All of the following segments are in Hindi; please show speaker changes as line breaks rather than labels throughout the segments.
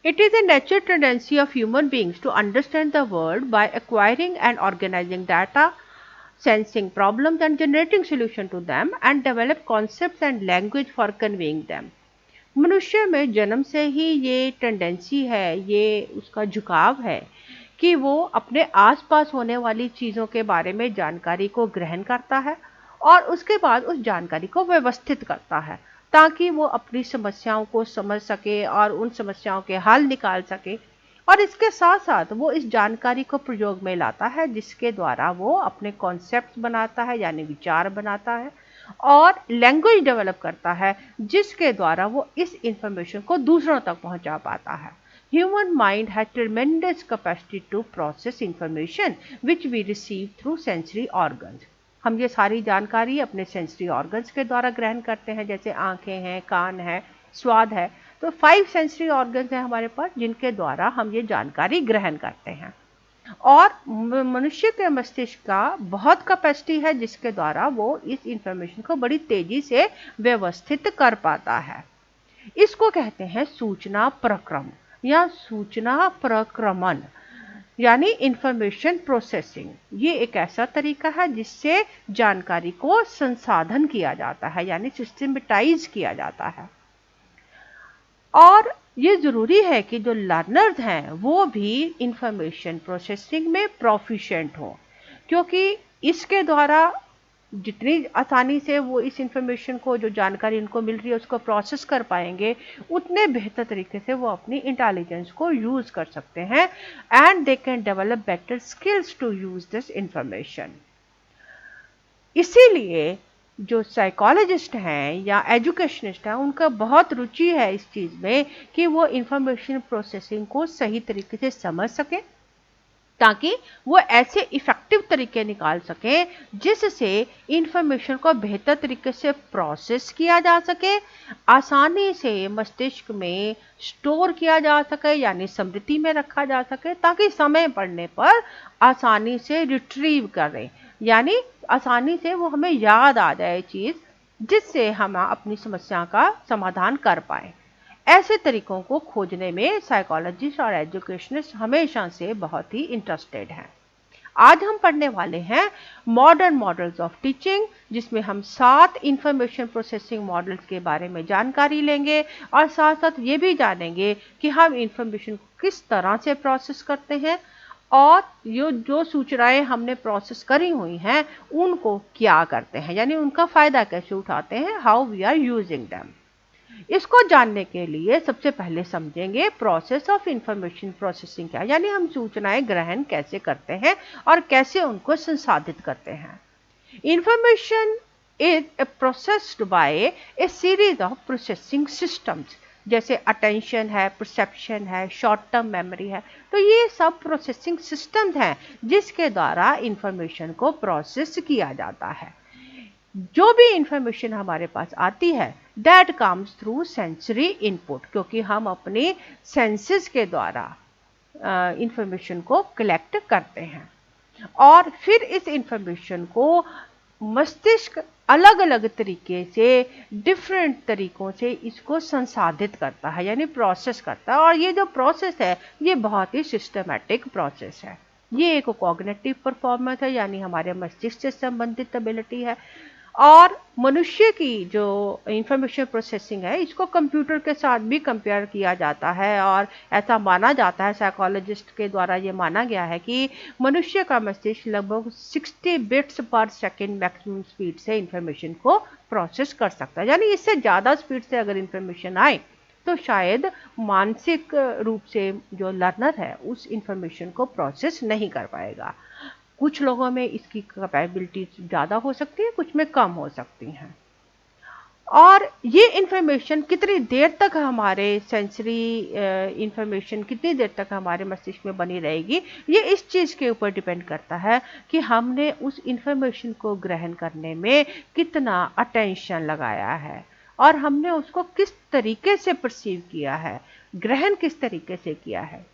It is a natural tendency of human beings to understand the world by acquiring and organizing data, sensing problems and generating solutions to them, and develop concepts and language for conveying them. मनुष्य में जन्म से ही ये टेंडेंसी है, ये उसका झुकाव है कि वो अपने आसपास होने वाली चीज़ों के बारे में जानकारी को ग्रहण करता है और उसके बाद उस जानकारी को व्यवस्थित करता है ताकि वो अपनी समस्याओं को समझ सके और उन समस्याओं के हल निकाल सके। और इसके साथ साथ वो इस जानकारी को प्रयोग में लाता है जिसके द्वारा वो अपने कॉन्सेप्ट बनाता है यानी विचार बनाता है और लैंग्वेज डेवलप करता है जिसके द्वारा वो इस इंफॉर्मेशन को दूसरों तक पहुंचा पाता है। Human mind has tremendous capacity to process information which we receive through sensory organs. हम ये सारी जानकारी अपने सेंसरी ऑर्गन्स के द्वारा ग्रहण करते हैं, जैसे आंखें हैं, कान है, स्वाद है। तो 5 सेंसरी ऑर्गन्स हैं हमारे पास जिनके द्वारा हम ये जानकारी ग्रहण करते हैं। और मनुष्य के मस्तिष्क का बहुत कैपेसिटी है जिसके द्वारा वो इस इंफॉर्मेशन को बड़ी तेजी से व्यवस्थित कर पाता है। इसको कहते हैं सूचना प्रक्रम या सूचना प्रक्रमण यानी इंफॉर्मेशन प्रोसेसिंग। ये एक ऐसा तरीका है जिससे जानकारी को संसाधन किया जाता है यानी सिस्टमेटाइज किया जाता है। और ये ज़रूरी है कि जो लर्नर्स हैं वो भी इंफॉर्मेशन प्रोसेसिंग में प्रोफिशिएंट हो, क्योंकि इसके द्वारा जितनी आसानी से वो इस इंफॉर्मेशन को, जो जानकारी उनको मिल रही है, उसको प्रोसेस कर पाएंगे, उतने बेहतर तरीके से वो अपनी इंटेलिजेंस को यूज़ कर सकते हैं and they can develop better skills to use this information. इसीलिए जो साइकोलॉजिस्ट हैं या एजुकेशनिस्ट हैं उनका बहुत रुचि है इस चीज़ में कि वो इंफॉर्मेशन प्रोसेसिंग को सही तरीके से समझ सकें ताकि वो ऐसे इफ़ेक्टिव तरीके निकाल सकें जिससे इंफॉर्मेशन को बेहतर तरीके से प्रोसेस किया जा सके, आसानी से मस्तिष्क में स्टोर किया जा सके यानी स्मृति में रखा जा सके, ताकि समय पड़ने पर आसानी से रिट्रीव करें यानी आसानी से वो हमें याद आ जाए चीज़, जिससे हम अपनी समस्या का समाधान कर पाएँ। ऐसे तरीकों को खोजने में साइकोलॉजिस्ट और एजुकेशनिस्ट हमेशा से बहुत ही इंटरेस्टेड हैं। आज हम पढ़ने वाले हैं मॉडर्न मॉडल्स ऑफ टीचिंग, जिसमें हम 7 इंफॉर्मेशन प्रोसेसिंग मॉडल्स के बारे में जानकारी लेंगे और साथ साथ ये भी जानेंगे कि हम इंफॉर्मेशन को किस तरह से प्रोसेस करते हैं और जो सूचनाएं हमने प्रोसेस करी हुई हैं उनको क्या करते हैं यानी उनका फ़ायदा कैसे उठाते हैं, how we are using them. इसको जानने के लिए सबसे पहले समझेंगे प्रोसेस ऑफ इंफॉर्मेशन प्रोसेसिंग क्या, यानी हम सूचनाएं ग्रहण कैसे करते हैं और कैसे उनको संसाधित करते हैं। Information is processed bye A series of processing systems, जैसे अटेंशन है, परसेप्शन है, शॉर्ट टर्म मेमोरी है। तो ये सब प्रोसेसिंग सिस्टम्स हैं जिसके द्वारा इंफॉर्मेशन को प्रोसेस किया जाता है। जो भी इंफॉर्मेशन हमारे पास आती है that comes through sensory input, क्योंकि हम अपने सेंसेस के द्वारा इंफॉर्मेशन को कलेक्ट करते हैं और फिर इस इंफॉर्मेशन को मस्तिष्क अलग अलग तरीके से, डिफरेंट तरीकों से इसको संसाधित करता है यानी प्रोसेस करता है। और ये जो प्रोसेस है ये बहुत ही सिस्टमैटिक प्रोसेस है। ये एक कॉग्निटिव परफॉर्मेंस है यानी हमारे मस्तिष्क से संबंधित एबिलिटी है। और मनुष्य की जो इंफॉर्मेशन प्रोसेसिंग है इसको कंप्यूटर के साथ भी कंपेयर किया जाता है और ऐसा माना जाता है, साइकोलॉजिस्ट के द्वारा ये माना गया है कि मनुष्य का मस्तिष्क लगभग 60 बिट्स पर सेकेंड मैक्सिमम स्पीड से इंफॉर्मेशन को प्रोसेस कर सकता है। यानी इससे ज़्यादा स्पीड से अगर इंफॉर्मेशन आए तो शायद मानसिक रूप से जो लर्नर है उस इंफॉर्मेशन को प्रोसेस नहीं कर पाएगा। कुछ लोगों में इसकी कैपेबिलिटी ज़्यादा हो सकती है, कुछ में कम हो सकती हैं। और ये इंफॉर्मेशन कितनी देर तक हमारे सेंसरी इंफॉर्मेशन कितनी देर तक हमारे मस्तिष्क में बनी रहेगी, ये इस चीज़ के ऊपर डिपेंड करता है कि हमने उस इंफॉर्मेशन को ग्रहण करने में कितना अटेंशन लगाया है और हमने उसको किस तरीके से परसीव किया है, ग्रहण किस तरीके से किया है।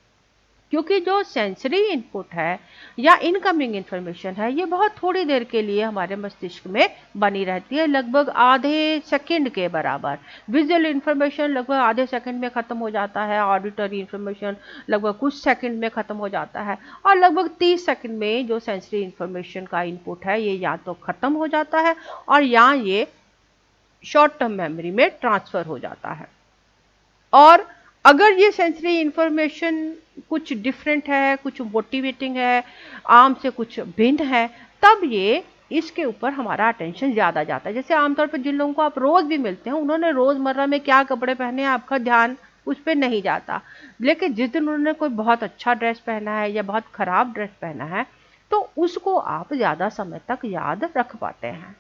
क्योंकि जो सेंसरी इनपुट है या इनकमिंग इंफॉर्मेशन है, ये बहुत थोड़ी देर के लिए हमारे मस्तिष्क में बनी रहती है, लगभग आधे सेकंड के बराबर। विजुअल इंफॉर्मेशन लगभग आधे सेकंड में खत्म हो जाता है, ऑडिटरी इंफॉर्मेशन लगभग कुछ सेकंड में खत्म हो जाता है, और लगभग 30 सेकंड में जो सेंसरी इंफॉर्मेशन का इनपुट है ये या तो खत्म हो जाता है और या ये शॉर्ट टर्म मेमोरी में ट्रांसफर हो जाता है। और अगर ये सेंसरी इंफॉर्मेशन कुछ डिफरेंट है, कुछ मोटिवेटिंग है, आम से कुछ भिन्न है, तब ये इसके ऊपर हमारा अटेंशन ज़्यादा जाता है। जैसे आमतौर पर जिन लोगों को आप रोज़ भी मिलते हैं, उन्होंने रोज़मर्रा में क्या कपड़े पहने हैं आपका ध्यान उस पर नहीं जाता, लेकिन जिस दिन उन्होंने कोई बहुत अच्छा ड्रेस पहना है या बहुत ख़राब ड्रेस पहना है तो उसको आप ज़्यादा समय तक याद रख पाते हैं।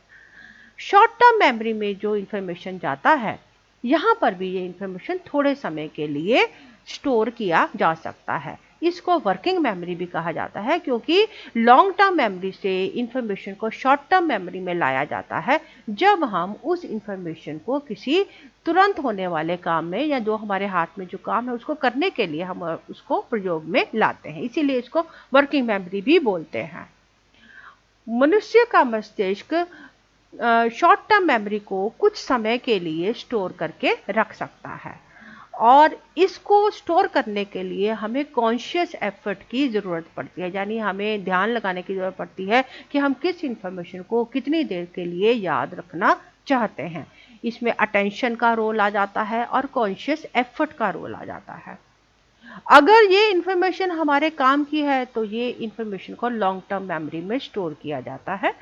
शॉर्ट टर्म मेमोरी में जो इंफॉर्मेशन जाता है, यहाँ पर भी ये इंफॉर्मेशन थोड़े समय के लिए स्टोर किया जा सकता है। इसको वर्किंग मेमोरी भी कहा जाता है, क्योंकि लॉन्ग टर्म मेमोरी से इंफॉर्मेशन को शॉर्ट टर्म मेमोरी में लाया जाता है जब हम उस इंफॉर्मेशन को किसी तुरंत होने वाले काम में या जो हमारे हाथ में जो काम है उसको करने के लिए हम उसको प्रयोग में लाते हैं, इसीलिए इसको वर्किंग मेमोरी भी बोलते हैं। मनुष्य का मस्तिष्क शॉर्ट टर्म मेमोरी को कुछ समय के लिए स्टोर करके रख सकता है, और इसको स्टोर करने के लिए हमें कॉन्शियस एफर्ट की ज़रूरत पड़ती है, यानी हमें ध्यान लगाने की ज़रूरत पड़ती है कि हम किस इंफॉर्मेशन को कितनी देर के लिए याद रखना चाहते हैं। इसमें अटेंशन का रोल आ जाता है और कॉन्शियस एफर्ट का रोल आ जाता है। अगर ये इंफॉर्मेशन हमारे काम की है तो ये इंफॉर्मेशन को लॉन्ग टर्म मेमोरी में स्टोर किया जाता है,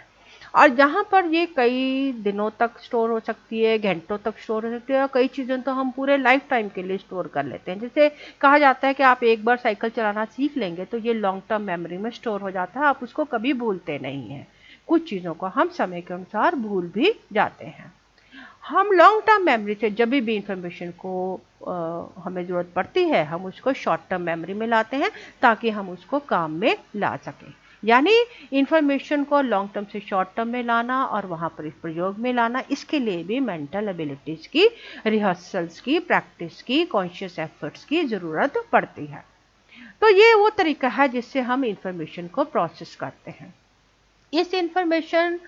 और जहाँ पर ये कई दिनों तक स्टोर हो सकती है, घंटों तक स्टोर हो सकती है, और कई चीज़ें तो हम पूरे लाइफ टाइम के लिए स्टोर कर लेते हैं। जैसे कहा जाता है कि आप एक बार साइकिल चलाना सीख लेंगे तो ये लॉन्ग टर्म मेमोरी में स्टोर हो जाता है, आप उसको कभी भूलते नहीं हैं। कुछ चीज़ों को हम समय के अनुसार भूल भी जाते हैं। हम लॉन्ग टर्म मेमोरी से जब भी इंफॉर्मेशन को हमें ज़रूरत पड़ती है हम उसको शॉर्ट टर्म मेमोरी में लाते हैं ताकि हम उसको काम में ला सकें। यानी इंफॉर्मेशन को लॉन्ग टर्म से शॉर्ट टर्म में लाना और वहाँ पर इस प्रयोग में लाना, इसके लिए भी मेंटल एबिलिटीज़ की, रिहर्सल्स की, प्रैक्टिस की, कॉन्शियस एफर्ट्स की ज़रूरत पड़ती है। तो ये वो तरीका है जिससे हम इंफॉर्मेशन को प्रोसेस करते हैं। इस इंफॉर्मेशन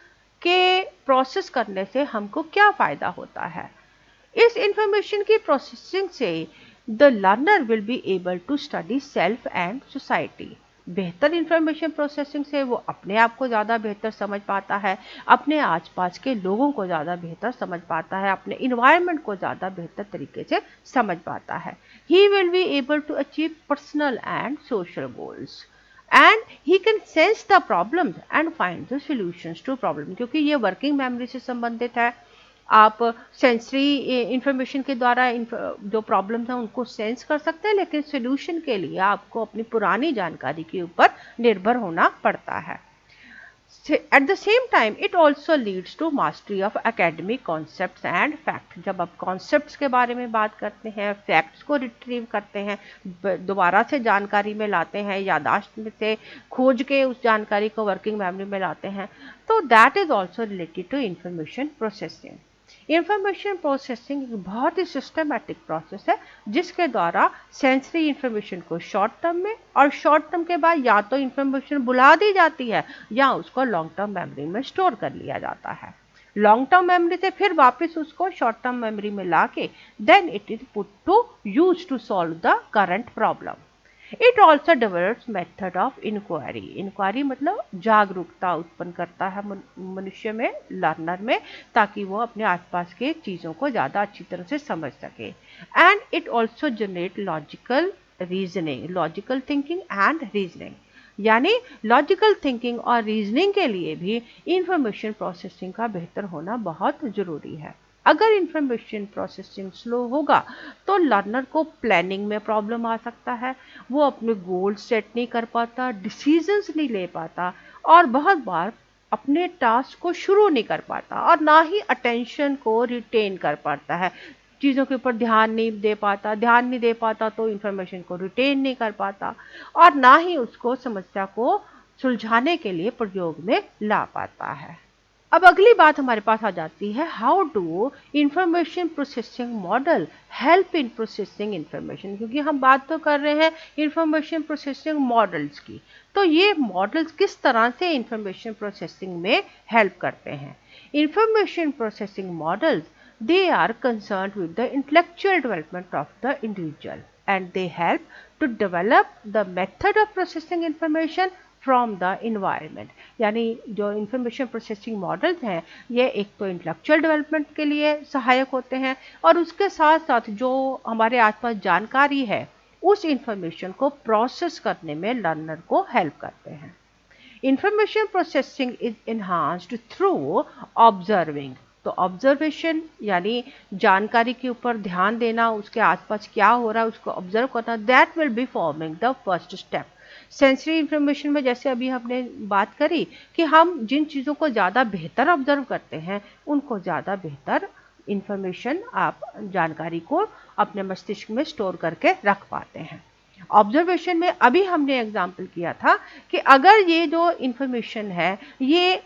के प्रोसेस करने से हमको क्या फ़ायदा होता है? इस इंफॉर्मेशन की प्रोसेसिंग से the learner will be able to study self and society. बेहतर इंफॉर्मेशन प्रोसेसिंग से वो अपने आप को ज़्यादा बेहतर समझ पाता है, अपने आसपास के लोगों को ज़्यादा बेहतर समझ पाता है, अपने इन्वायरमेंट को ज़्यादा बेहतर तरीके से समझ पाता है। He will be able to achieve personal and social goals and he can sense the problems and find the solutions to problem. क्योंकि ये वर्किंग मेमोरी से संबंधित है, आप सेंसरी इंफॉर्मेशन के द्वारा जो प्रॉब्लम्स हैं उनको सेंस कर सकते हैं, लेकिन सॉल्यूशन के लिए आपको अपनी पुरानी जानकारी के ऊपर निर्भर होना पड़ता है। At the same time it also leads to mastery of academic concepts and fact. जब आप कॉन्सेप्ट्स के बारे में बात करते हैं, फैक्ट्स को रिट्रीव करते हैं, दोबारा से जानकारी में लाते हैं, यादाश्त में से खोज के उस जानकारी को वर्किंग मेमोरी में लाते हैं, तो that is also related to information processing. Information processing एक बहुत ही सिस्टमैटिक प्रोसेस है जिसके द्वारा सेंसरी इंफॉर्मेशन को शॉर्ट टर्म में और शॉर्ट टर्म के बाद या तो इंफॉर्मेशन भुला दी जाती है या उसको लॉन्ग टर्म मेमोरी में स्टोर कर लिया जाता है। लॉन्ग टर्म मेमोरी से फिर वापस उसको शॉर्ट टर्म मेमोरी में लाके then it is put to use to solve the current problem. It also develops method of inquiry. Inquiry मतलब जागरूकता उत्पन्न करता है मनुष्य में, लर्नर में, ताकि वो अपने आसपास के चीज़ों को ज़्यादा अच्छी तरह से समझ सके। And it also generate logical reasoning, logical thinking and reasoning. यानी लॉजिकल थिंकिंग और रीजनिंग के लिए भी इंफॉर्मेशन प्रोसेसिंग का बेहतर होना बहुत ज़रूरी है। अगर इंफॉर्मेशन प्रोसेसिंग स्लो होगा तो लर्नर को प्लानिंग में प्रॉब्लम आ सकता है, वो अपने गोल सेट नहीं कर पाता, डिसीजंस नहीं ले पाता, और बहुत बार अपने टास्क को शुरू नहीं कर पाता, और ना ही अटेंशन को रिटेन कर पाता है, चीज़ों के ऊपर ध्यान नहीं दे पाता तो इंफॉर्मेशन को रिटेन नहीं कर पाता, और ना ही उसको समस्या को सुलझाने के लिए प्रयोग में ला पाता है। अब अगली बात हमारे पास आ जाती है, how do information processing model help in processing information, क्योंकि हम बात तो कर रहे हैं इंफॉर्मेशन प्रोसेसिंग मॉडल्स की। तो ये मॉडल्स किस तरह से इंफॉर्मेशन प्रोसेसिंग में हेल्प करते हैं। Information processing models, they are concerned with the intellectual development of the individual and they help to develop the method of processing information from the environment. यानी जो इंफॉर्मेशन प्रोसेसिंग मॉडल्स हैं ये एक तो इंटेलेक्चुअल डेवलपमेंट के लिए सहायक होते हैं और उसके साथ साथ जो हमारे आसपास जानकारी है उस इंफॉर्मेशन को प्रोसेस करने में लर्नर को हेल्प करते हैं। Information processing is enhanced through observing. तो ऑब्जर्वेशन यानी जानकारी के ऊपर ध्यान देना, उसके आसपास क्या हो रहा है उसको ऑब्जर्व करना, that will be forming the first step. Sensory information में जैसे अभी हमने बात करी कि हम जिन चीज़ों को ज़्यादा बेहतर ऑब्जर्व करते हैं उनको ज़्यादा बेहतर इंफॉर्मेशन, आप जानकारी को अपने मस्तिष्क में स्टोर करके रख पाते हैं। ऑब्जर्वेशन में अभी हमने एग्जाम्पल किया था कि अगर ये जो इंफॉर्मेशन है ये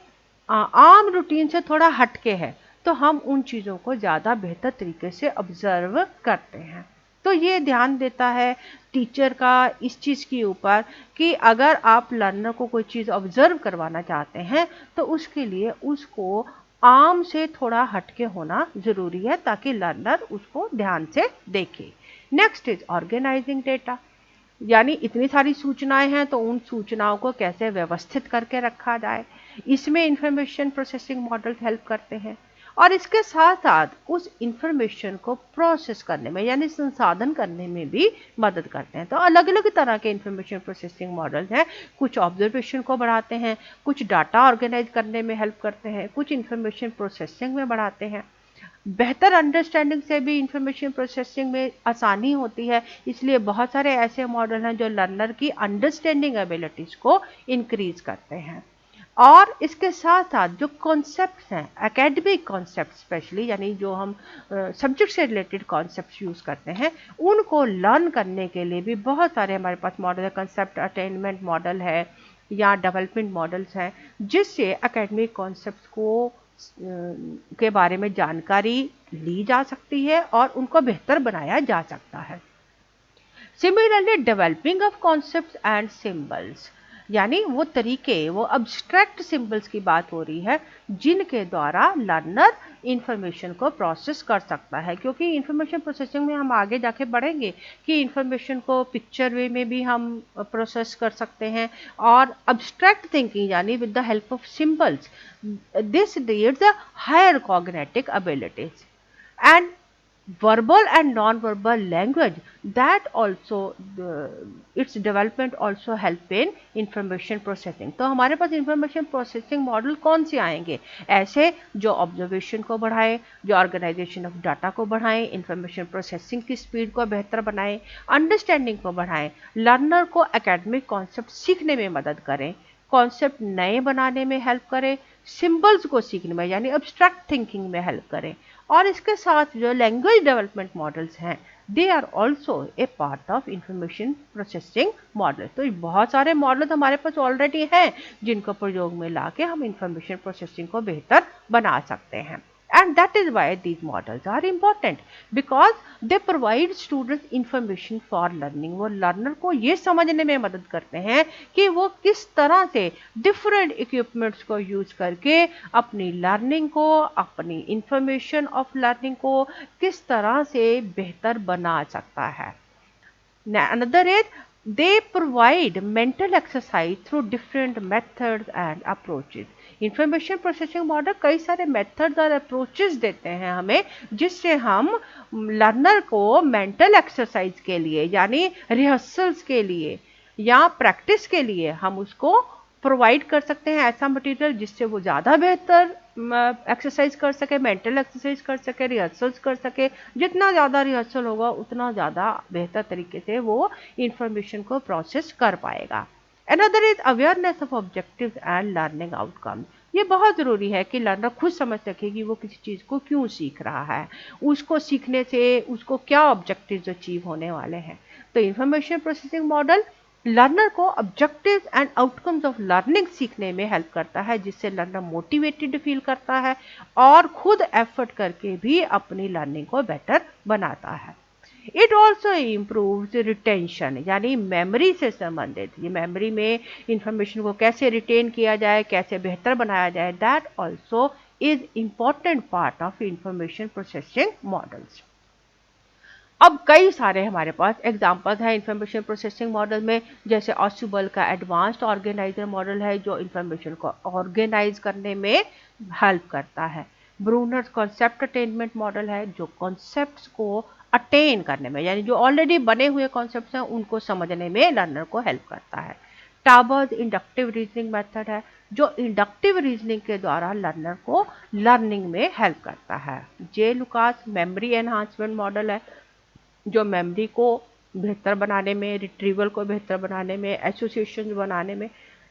आम रूटीन से थोड़ा हटके है तो हम उन चीज़ों को ज़्यादा बेहतर तरीके से ऑब्जर्व करते हैं। तो ये ध्यान देता है टीचर का इस चीज़ के ऊपर कि अगर आप लर्नर को कोई चीज़ ऑब्जर्व करवाना चाहते हैं तो उसके लिए उसको आम से थोड़ा हटके होना ज़रूरी है ताकि लर्नर उसको ध्यान से देखे। नेक्स्ट इज ऑर्गेनाइजिंग डेटा, यानी इतनी सारी सूचनाएं हैं तो उन सूचनाओं को कैसे व्यवस्थित करके रखा जाए, इसमें इंफॉर्मेशन प्रोसेसिंग मॉडल हेल्प करते हैं। और इसके साथ साथ उस इंफॉर्मेशन को प्रोसेस करने में यानी संसाधन करने में भी मदद करते हैं। तो अलग अलग तरह के इंफॉर्मेशन प्रोसेसिंग मॉडल्स हैं, कुछ ऑब्जर्वेशन को बढ़ाते हैं, कुछ डाटा ऑर्गेनाइज करने में हेल्प करते हैं, कुछ इंफॉर्मेशन प्रोसेसिंग में बढ़ाते हैं। बेहतर अंडरस्टैंडिंग से भी इंफॉर्मेशन प्रोसेसिंग में आसानी होती है, इसलिए बहुत सारे ऐसे मॉडल हैं जो लर्नर की अंडरस्टैंडिंग एबिलिटीज़ को इंक्रीज करते हैं। और इसके साथ साथ जो कॉन्सेप्ट्स हैं, एकेडमिक कॉन्सेप्ट स्पेशली, यानी जो हम सब्जेक्ट से रिलेटेड कॉन्सेप्ट्स यूज़ करते हैं उनको लर्न करने के लिए भी बहुत सारे हमारे पास मॉडल है। कंसेप्ट अटेनमेंट मॉडल है या डेवलपमेंट मॉडल्स हैं जिससे एकेडमिक कॉन्सेप्ट्स को के बारे में जानकारी ली जा सकती है और उनको बेहतर बनाया जा सकता है। Similarly developing of concepts and symbols, यानी वो तरीके, वो अब्स्ट्रैक्ट सिंबल्स की बात हो रही है जिनके द्वारा लर्नर इंफॉर्मेशन को प्रोसेस कर सकता है। क्योंकि इंफॉर्मेशन प्रोसेसिंग में हम आगे जाके बढ़ेंगे कि इंफॉर्मेशन को पिक्चर वे में भी हम प्रोसेस कर सकते हैं और अब्स्ट्रैक्ट थिंकिंग यानी with the help of symbols, this needs a higher cognitive abilities and verbal and non-verbal language that also its development also help in information processing। तो हमारे पास इंफॉर्मेशन प्रोसेसिंग मॉडल कौन से आएंगे, ऐसे जो ऑब्जर्वेशन को बढ़ाए, जो ऑर्गेनाइजेशन ऑफ डाटा को बढ़ाएं, इंफॉर्मेशन प्रोसेसिंग की स्पीड को बेहतर बनाएं, अंडरस्टैंडिंग को बढ़ाएं, लर्नर को एकेडमिक कॉन्सेप्ट सीखने में मदद करें, कॉन्सेप्ट नए बनाने में हेल्प करें, सिंबल्स को सीखने में यानी अब्स्ट्रैक्ट थिंकिंग में हेल्प करें। और इसके साथ जो लैंग्वेज डेवलपमेंट मॉडल्स हैं they are also a part of information processing model. तो बहुत सारे मॉडल हमारे पास ऑलरेडी हैं जिनको प्रयोग में ला के हम इंफॉर्मेशन प्रोसेसिंग को बेहतर बना सकते हैं। And that is why these models are important because they provide students information for learning। वो लर्नर को ये समझने में मदद करते हैं कि वो किस तरह से डिफरेंट इक्विपमेंट्स को यूज करके अपनी लर्निंग को, अपनी इंफॉर्मेशन ऑफ लर्निंग को किस तरह से बेहतर बना सकता है। Another is they provide mental exercise through different methods and approaches। Information processing model कई सारे मेथड्स और अप्रोचेस देते हैं हमें जिससे हम लर्नर को मेंटल एक्सरसाइज के लिए यानी रिहर्सल्स के लिए या प्रैक्टिस के लिए हम उसको प्रोवाइड कर सकते हैं ऐसा मटेरियल जिससे वो ज़्यादा बेहतर एक्सरसाइज कर सके, मेंटल एक्सरसाइज कर सके, रिहर्सल्स कर सके। जितना ज़्यादा रिहर्सल होगा उतना ज़्यादा बेहतर तरीके से वो इंफॉर्मेशन को प्रोसेस कर पाएगा। Another is awareness of objectives and learning outcomes। ये बहुत ज़रूरी है कि लर्नर खुद समझ सके कि वो किसी चीज़ को क्यों सीख रहा है, उसको सीखने से उसको क्या ऑब्जेक्टिव्स अचीव होने वाले हैं। तो इंफॉर्मेशन प्रोसेसिंग मॉडल लर्नर को objectives and outcomes of learning सीखने में हेल्प करता है, जिससे लर्नर मोटिवेटेड फील करता है और खुद एफर्ट करके भी अपनी लर्निंग को बेटर बनाता है। इट ऑल्सो इम्प्रूव्स रिटेंशन, यानी मेमोरी से संबंधित, ये मेमोरी में इंफॉर्मेशन को कैसे रिटेन किया जाए, कैसे बेहतर बनाया जाए, that also is important part of information processing models. अब कई सारे हमारे पास एग्जाम्पल्स हैं इंफॉर्मेशन प्रोसेसिंग मॉडल में, जैसे ऑस्यूबल का एडवांस्ड ऑर्गेनाइजर मॉडल है जो इंफॉर्मेशन को ऑर्गेनाइज करने में हेल्प करता है। ब्रूनर्स कॉन्सेप्ट अटेनमेंट मॉडल है जो कॉन्सेप्ट्स को अटेन करने में, यानी जो ऑलरेडी बने हुए कॉन्सेप्ट्स हैं उनको समझने में लर्नर को हेल्प करता है। टाबर्स इंडक्टिव रीजनिंग मेथड है जो इंडक्टिव रीजनिंग के द्वारा लर्नर को लर्निंग में हेल्प करता है। जे लुकास मेमोरी एनहांसमेंट मॉडल है जो मेमोरी को बेहतर बनाने में, रिट्रीवल को बेहतर बनाने में, एसोसिएशन बनाने में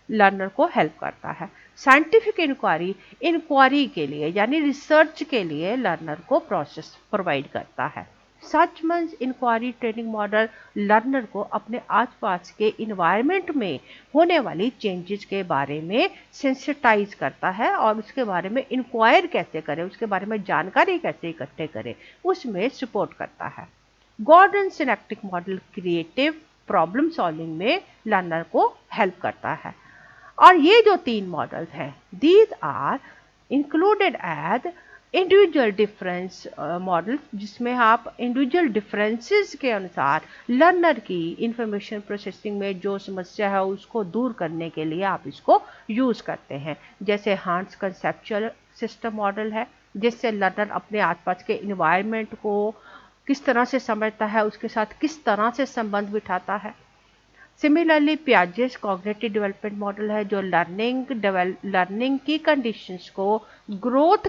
लर्नर को हेल्प करता है। साइंटिफिक इंक्वायरी के लिए यानी रिसर्च के लिए लर्नर को प्रोसेस प्रोवाइड करता है। सचमंस इंक्वायरी ट्रेनिंग मॉडल लर्नर को अपने आसपास के इन्वायरमेंट में होने वाली चेंजेस के बारे में सेंसिटाइज करता है और उसके बारे में इंक्वायर कैसे करें, उसके बारे में जानकारी कैसे इकट्ठे करें, उसमें सपोर्ट करता है। Gordon synaptic model creative problem solving में लर्नर को हेल्प करता है। और ये जो 3 मॉडल्स हैं, these are included as individual difference model, जिसमें आप इंडिविजुअल डिफरेंसेस के अनुसार लर्नर की इंफॉर्मेशन प्रोसेसिंग में जो समस्या है उसको दूर करने के लिए आप इसको यूज़ करते हैं। जैसे हांस कंसेप्चुअल सिस्टम मॉडल है जिससे लर्नर अपने आसपास के इन्वायरमेंट को किस तरह से समझता है, उसके साथ किस तरह से संबंध बिठाता है। Similarly Piaget's cognitive development model है जो लर्निंग की कंडीशंस को ग्रोथ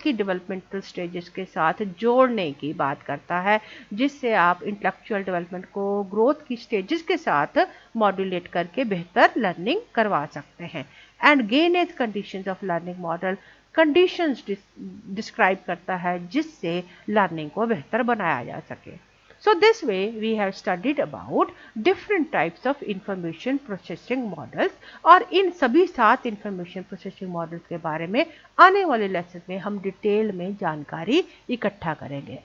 की डेवलपमेंटल स्टेजेस के साथ जोड़ने की बात करता है, जिससे आप इंटेलेक्चुअल डेवलपमेंट को ग्रोथ की स्टेजेस के साथ मॉड्यूलेट करके बेहतर लर्निंग करवा सकते हैं। And Gagne's conditions of learning model conditions describe करता है जिससे लर्निंग को बेहतर बनाया जा सके। So this way we have studied about different types of information processing models और इन सभी 7 information processing models के बारे में आने वाले लेसन में हम डिटेल में जानकारी इकट्ठा करेंगे।